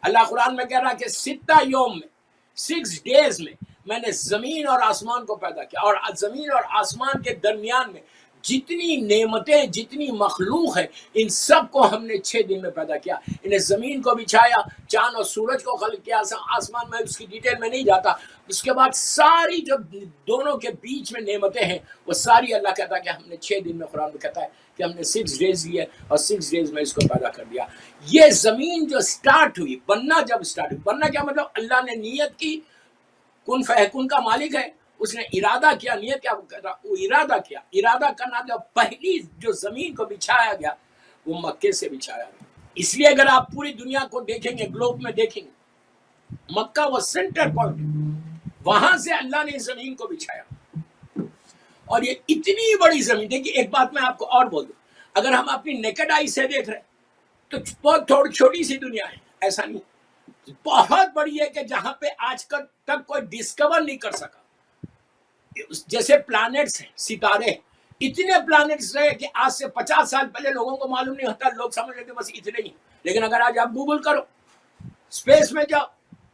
اللہ قرآن میں کہہ رہا کہ 6 یوم میں 6 days میں میں نے زمین اور آسمان کو پیدا کیا، اور زمین اور آسمان کے درمیان میں جتنی نعمتیں جتنی مخلوق ہے ان سب کو ہم نے 6 دن میں پیدا کیا۔ انہیں زمین کو بچھایا، چاند اور سورج کو خلق کیا، آسمان میں اس کی ڈیٹیل میں نہیں جاتا۔ اس کے بعد ساری جو دونوں کے بیچ میں نعمتیں ہیں وہ ساری اللہ کہتا ہے کہ ہم نے 6 دن میں، قرآن میں کہتا ہے کہ ہم نے 6 days لیے اور 6 days میں اس کو پیدا کر دیا۔ یہ زمین جو سٹارٹ ہوئی بننا، جب سٹارٹ ہوئی بننا کیا مطلب؟ اللہ نے نیت کی، کن فیکون کا مالک ہے، اس نے ارادہ کیا۔ نیت کیا کرتا؟ وہ ارادہ کیا۔ ارادہ کرنا جو پہلی جو زمین کو بچھایا گیا وہ مکے سے بچھایا گیا۔ اس لیے اگر آپ پوری دنیا کو دیکھیں گے، گلوب میں دیکھیں گے، مکہ وہ سینٹر پوائنٹ، وہاں سے اللہ نے زمین کو بچھایا۔ اور یہ اتنی بڑی زمین، دیکھیے ایک بات میں آپ کو اور بول دوں، اگر ہم اپنی نیکڈ آئی سے دیکھ رہے ہیں تو بہت تھوڑی چھوٹی سی دنیا ہے، ایسا نہیں، بہت بڑی ہے کہ جہاں پہ آج تک کوئی ڈسکور نہیں کر سکا۔ جیسے پلانٹس ہیں، ستارے، اتنے پلانٹس رہے کہ آج سے 50 سال پہلے لوگوں کو معلوم نہیں ہوتا، لوگ سمجھ رہے تھے بس اتنے ہی۔ لیکن اگر آج آپ گوگل کرو، اسپیس میں جاؤ،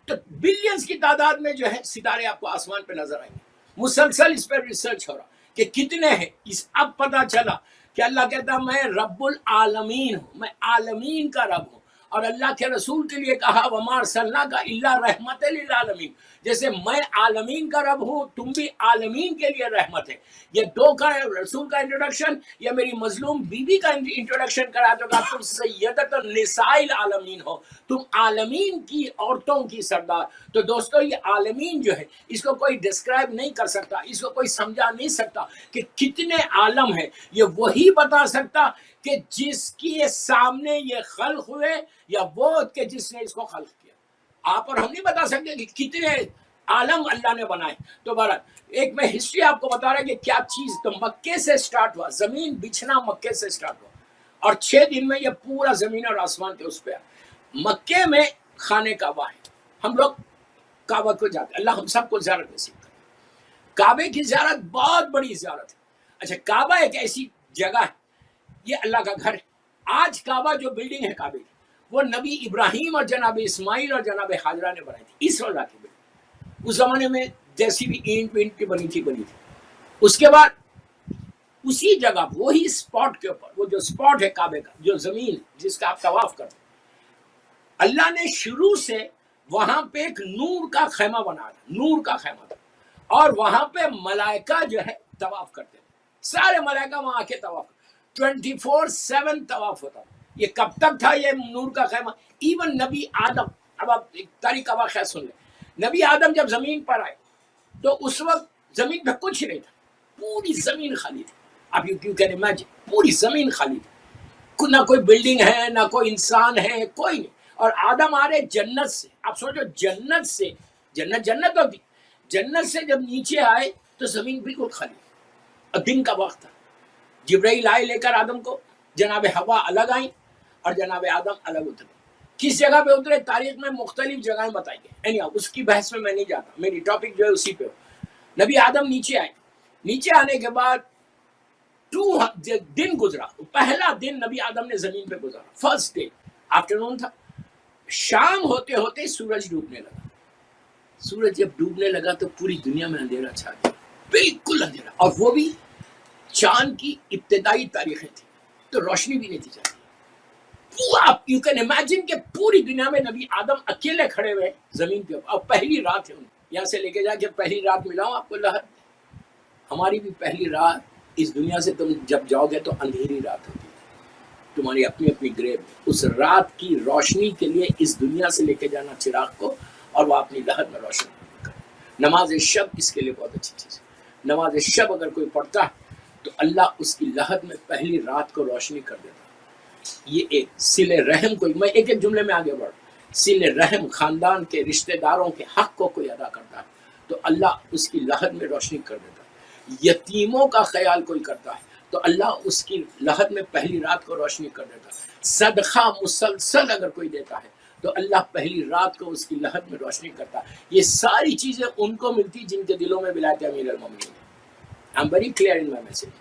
تو بلینز کی تعداد میں جو ہے ستارے آپ کو آسمان پہ نظر آئیں گے۔ مسلسل اس پہ ریسرچ ہو رہا کہ کتنے ہیں۔ اب پتہ چلا کہ اللہ کہتا میں رب العالمین ہوں، میں عالمین کا رب ہوں۔ اور اللہ کے رسول کے لیے کہا وَمَا أَرْسَلْنَاكَ إِلَّا رَحْمَةً لِلْعَالَمِينَ، جیسے میں عالمین کا رب ہوں تم بھی عالمین کے لیے رحمت ہے۔ یہ دو کا رسول کا انٹروڈکشن، یا میری مظلوم بیوی کا انٹروڈکشن کرا تو کہا تم سیدۃ النساء العالمین ہو، تم عالمین کی عورتوں کی سردار۔ تو دوستو یہ عالمین جو ہے اس کو کوئی ڈسکرائب نہیں کر سکتا، اس کو کوئی سمجھا نہیں سکتا کہ کتنے عالم ہیں۔ یہ وہی بتا سکتا کہ جس کے سامنے یہ خلق ہوئے، یا وہ کہ جس نے اس کو خلق کیا۔ آپ اور ہم نہیں بتا سکتے کہ کتنے عالم اللہ نے بنائے۔ تو بہرحال ایک میں ہسٹری آپ کو بتا رہا کہ کیا چیز، تو مکے سے سٹارٹ ہوا، زمین بچھنا مکے سے سٹارٹ ہوا، اور 6 دن میں یہ پورا زمین اور آسمان کے اس پہ آیا۔ مکے میں خانہ کعبہ ہے، ہم لوگ کعبہ کو جاتے ہیں، اللہ ہم سب کو زیارت نصیب کرے۔ کعبے کی زیارت بہت بڑی زیارت ہے۔ اچھا، کعبہ ایک ایسی جگہ ہے، یہ اللہ کا گھر ہے۔ آج کعبہ جو بلڈنگ ہے کعبے کی، وہ نبی ابراہیم اور جناب اسماعیل اور جناب حاجرہ نے بنائی تھی، اس وجہ کی بلڈنگ۔ اس زمانے میں جیسی بھی اینٹ وینٹ کی بنی تھی۔ اس کے بعد اسی جگہ وہی اسپاٹ کے اوپر، وہ جو اسپاٹ ہے کعبے کا، جو زمین جس کا آپ طواف کرتے ہیں، اللہ نے شروع سے وہاں پہ ایک نور کا خیمہ بنا تھا، نور کا خیمہ تھا، اور وہاں پہ ملائکہ جو ہے طواف کرتے تھے، سارے ملائکہ وہاں آ کے طواف کرتے، 24/7 طواف ہوتا تھا۔ یہ کب تک تھا یہ نور کا خیمہ؟ ایون نبی آدم، اب آپ ایک تاریخ کا واقعہ سن لیں، نبی آدم جب زمین پر آئے تو اس وقت زمین پہ کچھ نہیں تھا، پوری زمین خالی تھی۔ آپ یو کین امیجن، پوری زمین خالی تھی، نہ کوئی بلڈنگ ہے، نہ کوئی انسان ہے، کوئی نہیں۔ اور آدم آ رہے جنت سے، آپ سوچو جنت سے، جنت ہوتی، جنت سے جب نیچے آئے تو زمین بالکل خالی، اور دن کا وقت تھا۔ جبرائیل آئے لے کر آدم کو، جناب حوا الگ آئیں اور جناب آدم الگ اترے۔ کس جگہ پہ اترے تاریخ میں مختلف جگہیں بتائی گئی، اس کی بحث میں نہیں جاتا، میری ٹاپک جو ہے اسی پہ ہو۔ نبی آدم نیچے آئے، نیچے آنے کے بعد 2 دن گزرا، پہلا دن نبی آدم نے زمین پہ گزارا، فرسٹ ڈے، آفٹرنون تھا۔ شام ہوتے ہوتے سورج ڈوبنے لگا۔ سورج جب ڈوبنے لگا تو پوری دنیا میں اندھیرا چھا گیا، بالکل اندھیرا، اور وہ بھی چاند کی ابتدائی تاریخیں تھی تو روشنی بھی نہیں تھی چاہتی۔ آپ یو کین امیجن کہ پوری دنیا میں نبی آدم اکیلے کھڑے ہوئے زمین پہ، اور پہلی رات ہے ان کی۔ یہاں سے لے کے جا کے پہلی رات ملاؤں آپ کو لہر، ہماری بھی پہلی رات اس دنیا سے تم جب جاؤ گے تو اندھیری رات ہوتی ہے تمہاری اپنی اپنی گریب میں۔ اس رات کی روشنی کے لیے اس دنیا سے لے کے جانا چراغ کو، اور وہ اپنی لہر میں روشن کرے۔ نماز شب اس کے لیے بہت اچھی چیز ہے۔ نماز شب اگر کوئی پڑھتا ہے تو اللہ اس کی لہر میں پہلی رات کو روشنی کر دیتا ہے۔ یہ ایک صلہ رحم کو، میں ایک ایک جملے میں آگے بڑھ، صلہ رحم، خاندان کے رشتہ داروں کے حق کو کوئی ادا کرتا ہے تو اللہ اس کی لہر میں روشنی کر دیتا ہے۔ یتیموں کا خیال کوئی کرتا ہے تو اللہ اس کی لہر میں پہلی رات کو روشنی کر دیتا ہے۔ صدقہ مسلسل اگر کوئی دیتا ہے تو اللہ پہلی رات کو اس کی لہر میں روشنی کرتا ہے۔ یہ ساری چیزیں ان کو ملتی جن کے دلوں میں ولایت امیر المومنین ہے۔ I'm very clear in my message۔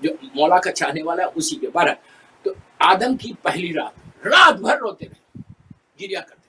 جو مولا کا چاہنے والا ہے اسی کے بارے۔ تو آدم کی پہلی رات، رات بھر روتے رہے، گریا کرتے،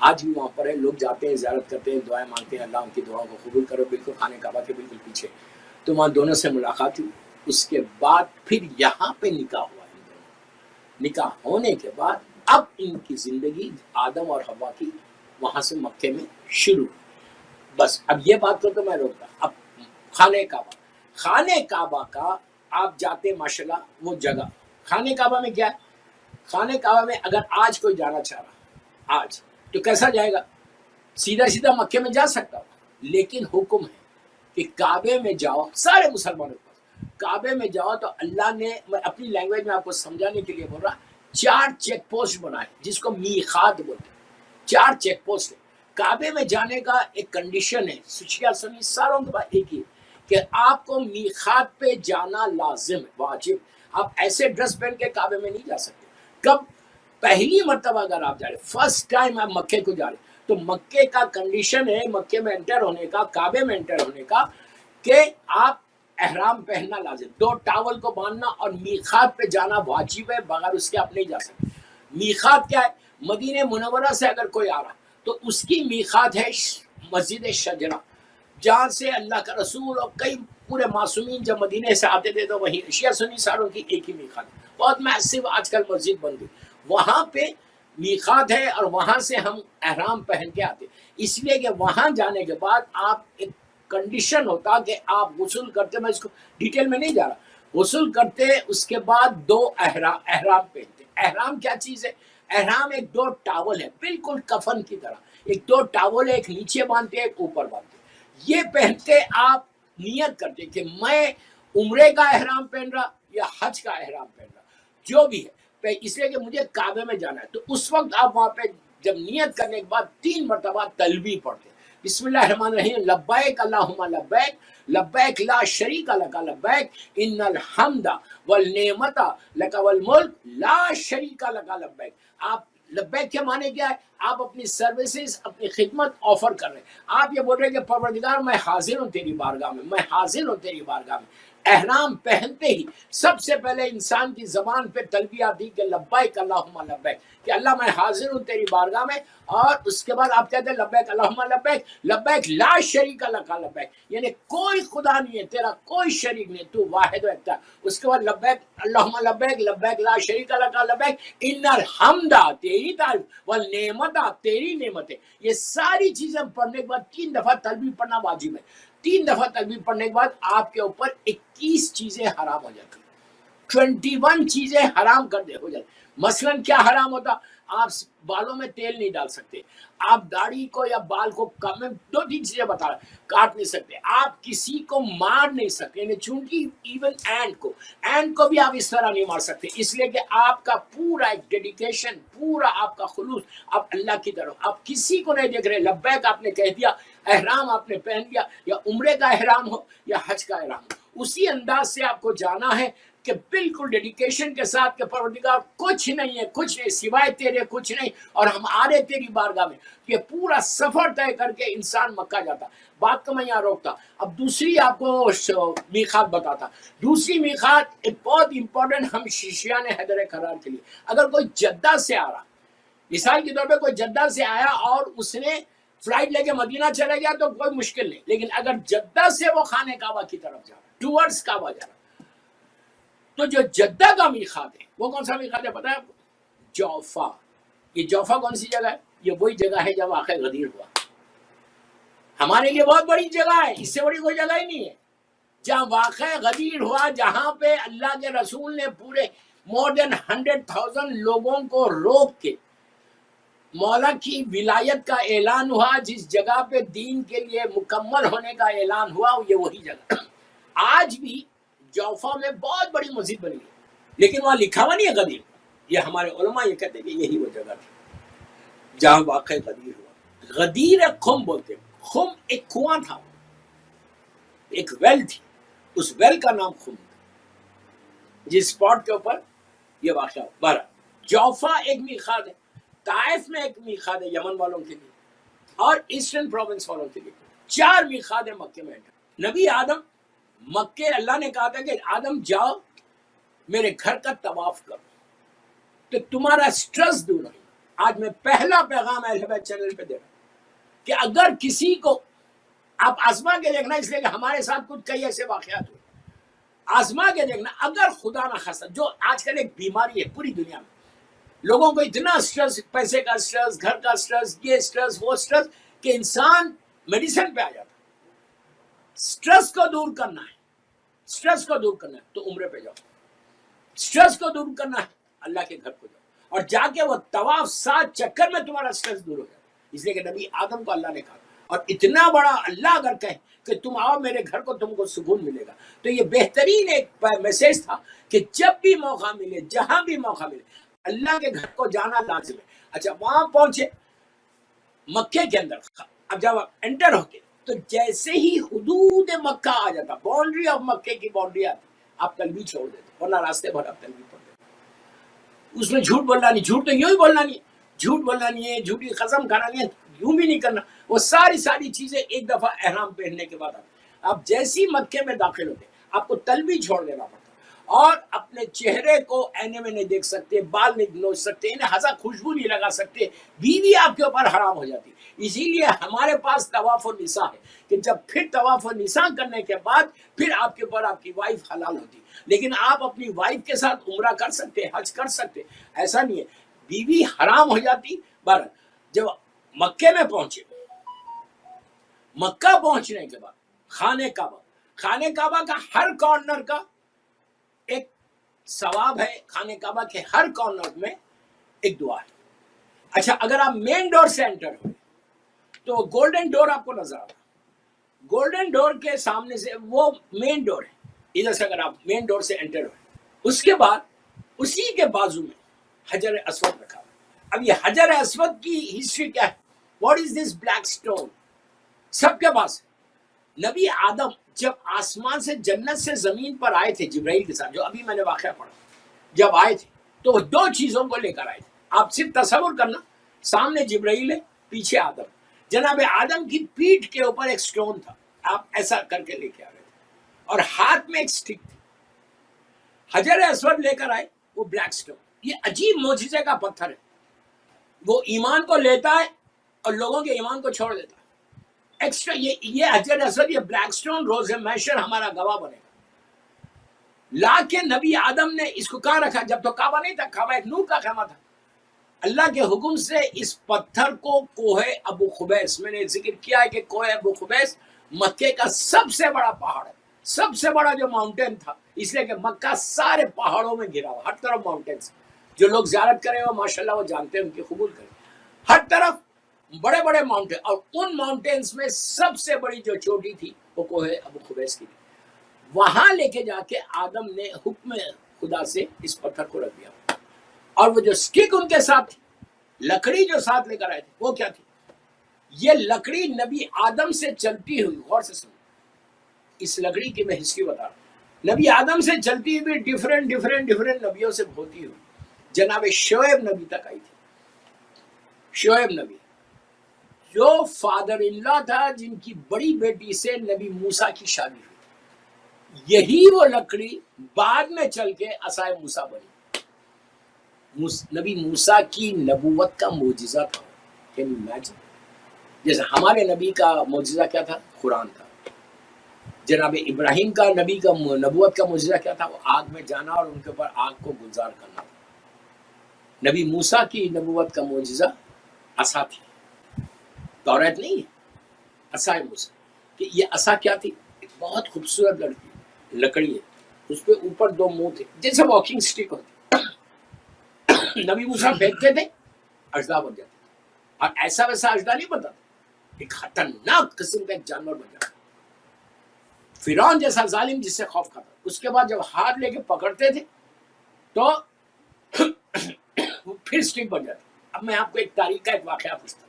آج بھی وہاں پر ہے، لوگ جاتے ہیں، زیارت کرتے ہیں، دعائیں مانگتے ہیں، اللہ ان کی دعاؤں کو قبول کرو، بالکل خانہ کعبہ کے بالکل پیچھے. تو وہاں دونوں سے ملاقات ہوئی. اس کے بعد پھر یہاں پہ نکاح ہوا ان دونوں. نکاح ہونے کے بعد اب ان کی زندگی آدم اور حوا کی وہاں سے مکے میں شروع. بس اب یہ بات کو تو میں روکتا. اب خانہ کعبہ کا آپ جاتے ماشاءاللہ وہ جگہ. خانہ کعبہ میں کیا ہے؟ خانہ کعبہ میں اگر آج کوئی جانا چاہ رہا آج تو کیسا جائے گا؟ سیدھا مکے میں جا سکتا ہو، لیکن حکم ہے کہ کعبے میں جاؤ. سارے مسلمانوں کے پاس کعبے میں جاؤ تو اللہ نے، میں اپنی لینگویج میں آپ کو سمجھانے کے لیے بول رہا، 4 چیک پوسٹ بنائے جس کو میقات بولتے ہیں. 4 چیک پوسٹ ہے. کعبے میں جانے کا ایک کنڈیشن ہے، شیعہ سنی ساروں کے پاس ایک ہی ہے کہ آپ کو میقات پہ جانا لازم ہے، واجب. آپ ایسے ڈریس پہن کے کعبے میں نہیں جا سکتے. کب؟ پہلی مرتبہ اگر آپ جا رہے، فرسٹ ٹائم آپ مکے کو جا رہے، تو مکے کا کنڈیشن ہے مکے میں انٹر ہونے کا، کعبے میں انٹر ہونے کا، کہ آپ احرام پہننا لازم، 2 ٹاول کو باندھنا، اور میقات پہ جانا واجب ہے، بغیر اس کے آپ نہیں جا سکتے. میقات کیا ہے؟ مدینہ منورہ سے اگر کوئی آ رہا تو اس کی میقات ہے مسجد شجرہ، جہاں سے اللہ کا رسول اور کئی پورے معصومین جب مدینے سے آتے تھے تو وہیں شیعہ سنی ساروں کی ایک ہی میقات ہے. بہت میسو آج کل مسجد بن گئی، وہاں پہ میقات ہے، اور وہاں سے ہم احرام پہن کے آتے. اس لیے کہ وہاں جانے کے بعد آپ ایک کنڈیشن ہوتا کہ آپ غسل کرتے، میں اس کو ڈیٹیل میں نہیں جا رہا، غسل کرتے اس کے بعد 2 احرام پہنتے. احرام کیا چیز ہے؟ احرام ایک 2 ٹاول ہے، بالکل کفن کی طرح. ایک 2 ٹاول ہے، ایک نیچے باندھتے ایک اوپر باندھتے. یہ پہنتے آپ نیت کرتے کہ میں عمرے کا احرام پہن رہا یا حج کا احرام پہن رہا، جو بھی ہے، اس لیے کہ مجھے کعبے میں جانا ہے. تو اس وقت آپ وہاں پہ جب نیت کرنے کے بعد 3 مرتبہ تلبیہ پڑھتے، بسم اللہ الرحمن الرحیم، لبیک اللہم لبیک، لبیک لا شریک لک لبیک، ان الحمد والنعمت لک والملک لا شریک لک لبیک. آپ لبیک کے معنی کیا ہے؟ آپ اپنی سروسز، اپنی خدمت آفر کر رہے ہیں. آپ یہ بول رہے ہیں کہ پروردگار میں حاضر ہوں تیری بارگاہ میں، میں حاضر ہوں تیری بارگاہ میں. احرام پہنتے ہی سب سے پہلے انسان کی زبان پہ تلبیہ دی کہ لبیک اللہم لبیک، کہ اللہ میں حاضر ہوں تیری بارگاہ میں. اور اس کے بعد آپ کہتے ہیں لبیک اللہم لبیک، لبیک لا شریک لک لبیک، یعنی کوئی خدا نہیں ہے تیرا، کوئی شریک نہیں، تو واحد و یکتا. اس کے بعد لبیک اللہم لبیک، لبیک لا شریک لک لبیک، ان الحمد تیری تعریف، والنعمت تیری نعمت ہے. یہ ساری چیزیں پڑھنے کے بعد 3 دفعہ تلبیہ پڑھنا واجب ہے. 3 دفعہ تلبیہ پڑھنے کے بعد آپ کے اوپر 21 چیزیں حرام ہو جاتی، 21 چیزیں حرام کر دے ہو جاتی. مثلا کیا حرام ہوتا؟ آپ بالوں میں تیل نہیں ڈال سکتے، آپ داڑھی کو یا بال کو کم، 2-3 چیزیں بتا رہا، کاٹ نہیں سکتے، آپ کسی کو مار نہیں سکتے، یعنی چونکہ ایون اینٹ کو بھی آپ اس طرح نہیں مار سکتے، اس لیے کہ آپ کا پورا ایک ڈیڈیکیشن، پورا آپ کا خلوص آپ اللہ کی طرف، آپ کسی کو نہیں دیکھ رہے. لبیک آپ نے کہہ دیا، احرام آپ نے پہن لیا، یا عمرے کا احرام ہو یا حج کا احرام ہو، اسی انداز سے آپ کو جانا ہے کہ بالکل ڈیڈیکیشن کے ساتھ کہ پروردگار کچھ نہیں ہے، کچھ نہیں سوائے تیرے، کچھ نہیں، اور ہم آ رہے تیری بارگاہ میں. یہ پورا سفر طے کر کے انسان مکہ جاتا. بات کو میں یہاں روکتا. اب دوسری آپ کو میقات بتاتا. دوسری میقات ایک بہت امپورٹنٹ ہم شیعہ نے حیدر قرار کے لیے، اگر کوئی جدہ سے آ رہا، مثال کے طور پہ کوئی جدہ سے آیا اور اس نے فلائٹ لے کے مدینہ چلا گیا تو کوئی مشکل نہیں، لیکن اگر جدہ سے وہ خانہ کعبہ کی طرف جا رہا، ٹورڈز کعبہ جا رہا، تو جو جدہ کا میقات ہے وہ کون سا میقات ہے پتہ ہے آپ کو؟ جوفا. یہ جوفا کون سی جگہ ہے؟ یہ وہی جگہ ہے جہاں واقعہ غدیر ہوا. ہمارے لیے بہت بڑی جگہ ہے، اس سے بڑی کوئی جگہ ہی نہیں ہے. جہاں واقعہ غدیر ہوا، جہاں پہ اللہ کے رسول نے پورے more than 100,000 لوگوں کو روک کے مولا کی ولایت کا اعلان ہوا، جس جگہ پہ دین کے لیے مکمل ہونے کا اعلان ہوا، یہ وہی جگہ. آج بھی جوفا میں بہت بڑی مسجد بنی ہے، لیکن وہاں لکھا ہوا نہیں ہے غدیر. یہ ہمارے علماء یہ کہتے ہیں کہ یہی وہ جگہ تھی جہاں واقع غدیر ہوا. غدیر خم بولتے ہیں. خم ایک کنواں تھا، ایک ویل تھی، اس ویل کا نام خم تھا، جس اسپاٹ کے اوپر یہ واقعہ ہوا. بارہ جوفا ایک میقات ہے، طائف میں ایک میقات ہے یمن والوں کے لیے، اور ایسٹرن پروونس والوں کے لیے. 4 میقات ہے مکے میں. نبی آدم مکے، اللہ نے کہا تھا کہ آدم جاؤ میرے گھر کا طواف کرو تو تمہارا سٹریس دور ہوگا. آج میں پہلا پیغام اہل بیت چینل پہ دے رہا ہوں کہ اگر کسی کو آپ آزما کے دیکھنا، اس لیے کہ ہمارے ساتھ کچھ کئی ایسے واقعات ہوئے، آزما کے دیکھنا، اگر خدا نہ خاصا جو آج کل ایک بیماری ہے پوری دنیا میں، لوگوں کو اتنا سٹریس، پیسے کا سٹریس، گھر کا سٹریس، یہ سٹریس وہ سٹریس، کہ انسان میڈیسن پہ آ جاتا. سٹریس کو دور کرنا ہے، سٹریس کو دور کرنا ہے تو عمرے پہ جاؤ. سٹریس کو دور کرنا ہے اللہ کے گھر کو جاؤ، اور جا کے وہ طواف 7 چکر میں تمہارا سٹریس دور ہو جائے. اس لیے کہ نبی آدم کو اللہ نے کہا، اور اتنا بڑا اللہ اگر کہے کہ تم آؤ میرے گھر کو تم کو سکون ملے گا، تو یہ بہترین ایک میسج تھا کہ جب بھی موقع ملے، جہاں بھی موقع ملے، اللہ کے گھر کو جانا لازم ہے. اچھا وہاں پہنچے مکے کے اندر، اب جب انٹر ہوتے تو جیسے ہی حدود مکہ آ جاتا، باؤنڈری آف مکے کی باؤنڈری آتی، آپ تلبیہ چھوڑ دیتے، ورنہ راستے بھر آپ تلبیہ پڑھ دیتے. اس میں جھوٹ بولنا نہیں، جھوٹ تو یوں ہی بولنا نہیں، جھوٹ بولنا نہیں ہے، جھوٹی قسم کھانا نہیں ہے، یوں بھی نہیں کرنا. وہ ساری چیزیں ایک دفعہ احرام پہننے کے بعد آپ جیسی مکے میں داخل ہوتے آپ کو تلبیہ چھوڑ دینا پڑتا، اور اپنے چہرے کو اینے میں نہیں دیکھ سکتے، بال نہیں نوچ سکتے، انہیں ہزا خوشبو نہیں لگا سکتے، بیوی آپ کے اوپر حرام ہو جاتی. اسی لیے ہمارے پاس طواف النساء ہے کہ جب پھر طواف النساء کرنے کے بعد پھر آپ کے اوپر آپ کی وائف حلال ہوتی. لیکن آپ اپنی وائف کے ساتھ عمرہ کر سکتے، حج کر سکتے، ایسا نہیں ہے. بیوی حرام ہو جاتی. بہرحال جب مکے میں پہنچے، مکہ پہنچنے کے بعد خانہ کعبہ کا ہر کارنر کا ایک ثواب ہے، خانہ کعبہ کے ہر کارنر میں ایک دعا ہے. اچھا اگر آپ مین ڈور سے انٹر ہوئے تو گولڈن ڈور آپ کو نظر آتا، گولڈن ڈور کے سامنے سے وہ مین ڈور ہے، ادھر سے اگر آپ مین ڈور سے انٹر ہوئے، اس کے بعد اسی کے بازو میں حجر اسود رکھا ہوا. اب یہ حجر اسود کی ہسٹری کیا ہے؟ What is this black stone? سب کے پاس نبی آدم جب آسمان سے جنت سے زمین پر آئے تھے جبرائیل کے ساتھ، جو ابھی میں نے واقعہ پڑھا، جب آئے تھے تو 2 چیزوں کو لے کر آئے تھے. آپ صرف تصور کرنا، سامنے جبرائیل ہے، پیچھے آدم. جناب آدم کی پیٹھ کے اوپر ایک سٹون تھا، آپ ایسا کر کے لے کے آ رہے تھے، اور ہاتھ میں ایک سٹک تھی. حجر اسود لے کر آئے، وہ بلیک سٹون. یہ عجیب معجزے کا پتھر ہے، وہ ایمان کو لیتا ہے اور لوگوں کے ایمان کو چھوڑ دیتا ہے. ایکسٹرا یہ حجر اسود، یہ بلیک سٹون روز محشر ہمارا گواہ بنے گا. لا کے نبی آدم نے اس کو کہاں رکھا؟ جب تو کعبہ نہیں تھا، کعبہ ایک نور کا خیمہ تھا. اللہ کے حکم سے اس پتھر کو کوہ ابو قبیس، میں نے ذکر کیا ہے کہ کوہ ابو قبیس مکے کا سب سے بڑا پہاڑ ہے، سب سے بڑا جو ماؤنٹین تھا، اس لیے کہ مکہ سارے پہاڑوں میں گھرا ہوا، ہر طرف ماؤنٹینز. جو لوگ زیارت کریں وہ ماشاءاللہ وہ جانتے ہیں، ان کی قبول کریں. ہر طرف بڑے بڑے ماؤنٹین، اور ان ماؤنٹینز میں سب سے بڑی جو چوٹی تھی وہ کوہ ابو قبیس کی تھی. وہاں لے کے جا کے آدم نے حکم خدا سے اس پتھر کو رکھ دیا. اور وہ جو سٹک ان کے ساتھ تھی، لکڑی جو ساتھ لے کر آئے تھے، وہ کیا تھی؟ یہ لکڑی نبی آدم سے چلتی ہوئی، غور سے سنو، اس لکڑی کی میں ہسٹری بتا رہا ہوں، نبی آدم سے چلتی ہوئی ڈیفرنٹ نبیوں سے ہوتی ہوئی جناب شعیب نبی تک آئی تھی. شعیب نبی جو فادر اللہ تھا، جن کی بڑی بیٹی سے نبی موسیٰ کی شادی ہوئی، یہی وہ لکڑی بعد میں چل کے عصائے موسیٰ بنی. نبی موسیٰ کی نبوت کا معجزہ تھا. Can you imagine? جیسے ہمارے نبی کا معجزہ کیا تھا؟ قرآن تھا. جناب ابراہیم کا نبی کا نبوت کا معجزہ کیا تھا؟ وہ آگ میں جانا اور ان کے اوپر آگ کو گلزار کرنا. نبی موسیٰ کی نبوت کا معجزہ عصا تھی، توریت نہیں ہے، عصائے موسیٰ. کہ یہ عصا کیا تھی؟ ایک بہت خوبصورت لکڑی ہے، اس پہ اوپر 2 منہ تھے، جیسے واکنگ سٹک ہوتی. نبی موسیٰ پھینکتے تھے، اژدھا بن جاتے تھے، اور ایسا ویسا اژدھا نہیں بنتا تھا، ایک خطرناک قسم کا ایک جانور بن جاتا. فرعون جیسا ظالم جس سے خوف کھاتا. اس کے بعد جب ہاتھ لے کے پکڑتے تھے تو وہ پھر سٹک بن جاتا. اب میں آپ کو ایک تاریخ کا ایک واقعہ پوچھتا ہوں.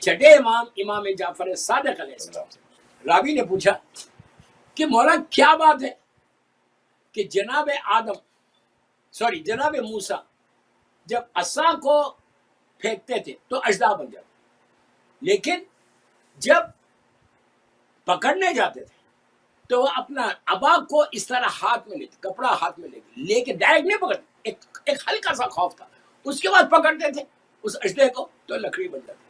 چھٹے امام جعفر صادق علیہ السلام سے راوی نے پوچھا کہ مولا کیا بات ہے کہ جناب موسیٰ جب عصا کو پھینکتے تھے تو اژدھا بن جاتا، لیکن جب پکڑنے جاتے تھے تو وہ اپنا عبا کو اس طرح ہاتھ میں لیتے، کپڑا ہاتھ میں لے کے ڈائریکٹ نہیں پکڑتے، ایک ہلکا سا خوف تھا، اس کے بعد پکڑتے تھے اس اجدے کو تو لکڑی بن جاتی.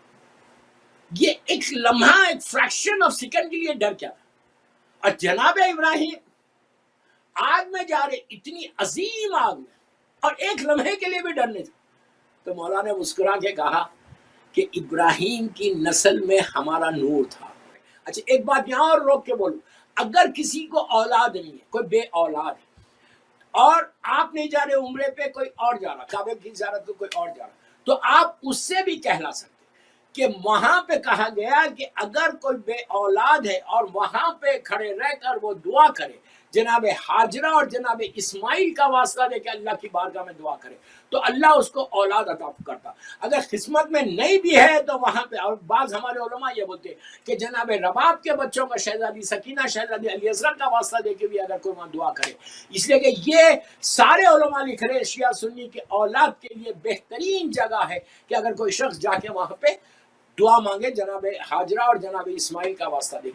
یہ ایک لمحہ، ایک فریکشن آف سیکنڈ کے لیے ڈر کیا تھا. اور جناب ابراہیم آگ میں جا رہے، اتنی عظیم آگ میں، اور ایک لمحے کے لیے بھی ڈر نہیں تھا. تو مولا نے مسکرا کے کہا کہ ابراہیم کی نسل میں ہمارا نور تھا. اچھا ایک بات یہاں اور روک کے بولوں، اگر کسی کو اولاد نہیں ہے، کوئی بے اولاد ہے، اور آپ نہیں جا رہے عمرے پہ، کوئی اور جا رہا، کعبے کی زیارت کو کوئی اور جا رہا، تو آپ اس سے بھی کہلا سکتے کہ وہاں پہ کہا گیا کہ اگر کوئی بے اولاد ہے اور وہاں پہ کھڑے رہ کر وہ دعا کرے، جناب حاجرہ اور جناب اسماعیل کا واسطہ دے کے اللہ کی بارگاہ میں دعا کرے، تو اللہ اس کو اولاد عطا کرتا. اگر قسمت میں نہیں بھی ہے تو وہاں پہ، اور بعض ہمارے علماء یہ بولتے ہیں کہ جناب رباب کے بچوں کا، شہزادی سکینہ، شہزادی علی اصغر کا واسطہ دے کے بھی اگر کوئی وہاں دعا کرے، اس لیے کہ یہ سارے علماء لکھ رہے شیعہ سنی کے اولاد کے لیے بہترین جگہ ہے کہ اگر کوئی شخص جا کے وہاں پہ دعا مانگے جناب حاجرہ اور جناب اسماعیل کا واسطہ دے.